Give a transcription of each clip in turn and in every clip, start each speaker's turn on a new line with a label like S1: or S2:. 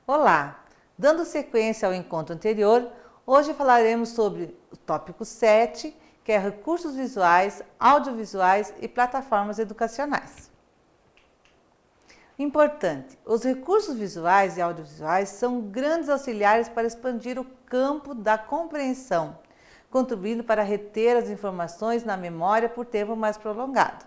S1: Olá! Dando sequência ao encontro anterior, hoje falaremos sobre o tópico 7, que é recursos visuais, audiovisuais e plataformas educacionais. Importante, os recursos visuais e audiovisuais são grandes auxiliares para expandir o campo da compreensão, contribuindo para reter as informações na memória por tempo mais prolongado.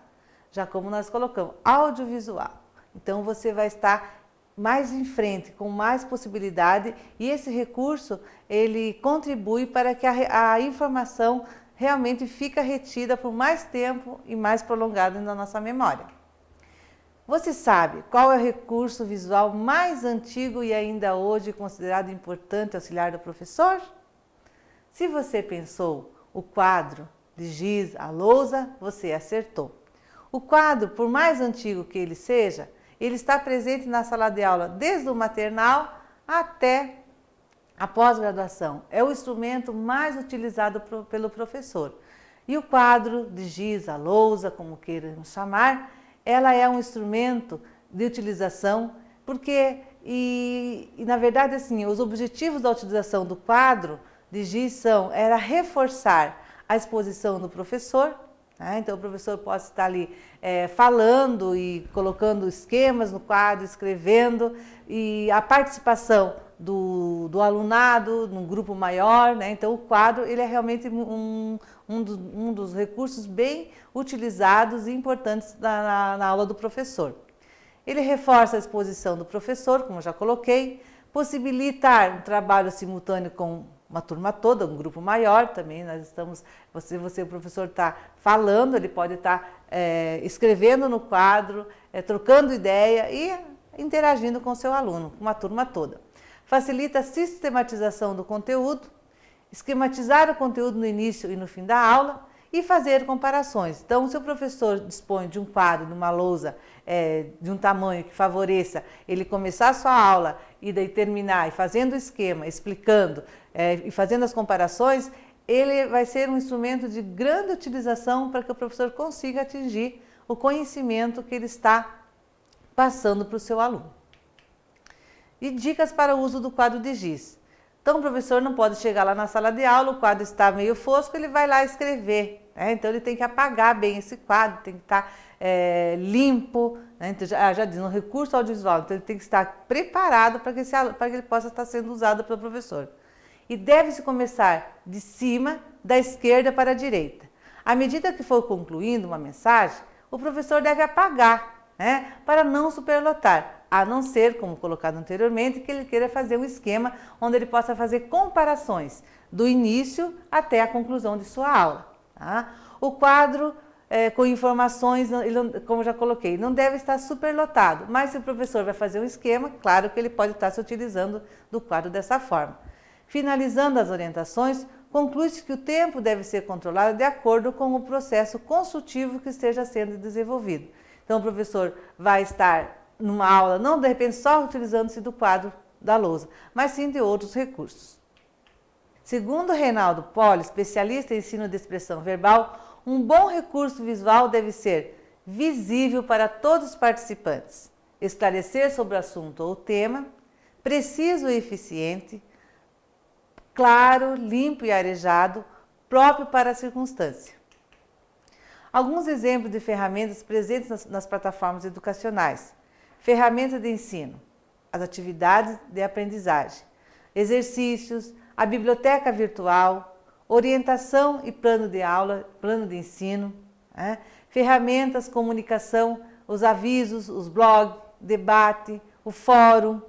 S1: Já como nós colocamos, audiovisual. Então você vai estar mais em frente, com mais possibilidade, e esse recurso ele contribui para que a informação realmente fique retida por mais tempo e mais prolongado na nossa memória. Você sabe qual é o recurso visual mais antigo e ainda hoje considerado importante auxiliar do professor? Se você pensou o quadro de giz, a lousa, você acertou. O quadro, por mais antigo que ele seja, ele está presente na sala de aula desde o maternal até a pós-graduação. É o instrumento mais utilizado pelo professor. E o quadro de giz, a lousa, como queiramos chamar, ela é um instrumento de utilização, porque, na verdade, assim, os objetivos da utilização do quadro de giz era reforçar a exposição do professor. Então o professor pode estar ali falando e colocando esquemas no quadro, escrevendo, e a participação do alunado num grupo maior, né? Então o quadro ele é realmente um dos recursos bem utilizados e importantes na aula do professor. Ele reforça a exposição do professor, como já coloquei, possibilitar um trabalho simultâneo com uma turma toda, um grupo maior também. Nós estamos, o professor está falando, ele pode estar escrevendo no quadro, trocando ideia e interagindo com o seu aluno, com uma turma toda. Facilita a sistematização do conteúdo, esquematizar o conteúdo no início e no fim da aula e fazer comparações. Então, se o professor dispõe de um quadro, de uma lousa, de um tamanho que favoreça ele começar a sua aula e daí terminar e fazendo o esquema, explicando e fazendo as comparações, ele vai ser um instrumento de grande utilização para que o professor consiga atingir o conhecimento que ele está passando para o seu aluno. E dicas para o uso do quadro de giz. Então o professor não pode chegar lá na sala de aula, o quadro está meio fosco, ele vai lá escrever. Então ele tem que apagar bem esse quadro, tem que estar limpo. Então, já diz, um recurso audiovisual, então ele tem que estar preparado para que ele possa estar sendo usado pelo professor. E deve-se começar de cima, da esquerda para a direita. À medida que for concluindo uma mensagem, o professor deve apagar, para não superlotar, a não ser, como colocado anteriormente, que ele queira fazer um esquema onde ele possa fazer comparações do início até a conclusão de sua aula. Tá? O quadro com informações, como já coloquei, não deve estar superlotado, mas se o professor vai fazer um esquema, claro que ele pode estar se utilizando do quadro dessa forma. Finalizando as orientações, conclui-se que o tempo deve ser controlado de acordo com o processo consultivo que esteja sendo desenvolvido. Então o professor vai estar numa aula, não de repente só utilizando-se do quadro da lousa, mas sim de outros recursos. Segundo Reinaldo Poli, especialista em ensino de expressão verbal, um bom recurso visual deve ser visível para todos os participantes, esclarecer sobre o assunto ou tema, preciso e eficiente, claro, limpo e arejado, próprio para a circunstância. Alguns exemplos de ferramentas presentes nas plataformas educacionais. Ferramentas de ensino, as atividades de aprendizagem, exercícios, a biblioteca virtual, orientação e plano de aula, plano de ensino, ferramentas, comunicação, os avisos, os blogs, debate, o fórum,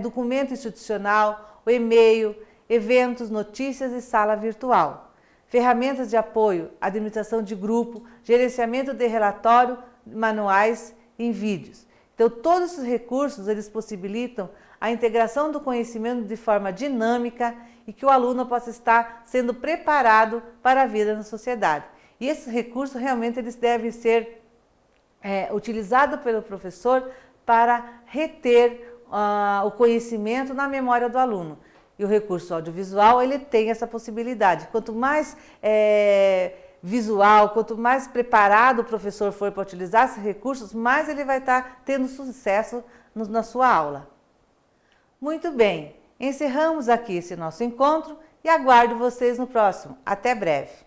S1: documento institucional, o e-mail, eventos, notícias e sala virtual. Ferramentas de apoio, administração de grupo, gerenciamento de relatório, manuais em vídeos. Então, todos esses recursos, eles possibilitam a integração do conhecimento de forma dinâmica e que o aluno possa estar sendo preparado para a vida na sociedade. E esses recursos, realmente, eles devem ser utilizados pelo professor para reter o conhecimento na memória do aluno. E o recurso audiovisual, ele tem essa possibilidade. Quanto mais visual, quanto mais preparado o professor for para utilizar esses recursos, mais ele vai estar tendo sucesso na sua aula. Muito bem, encerramos aqui esse nosso encontro e aguardo vocês no próximo. Até breve!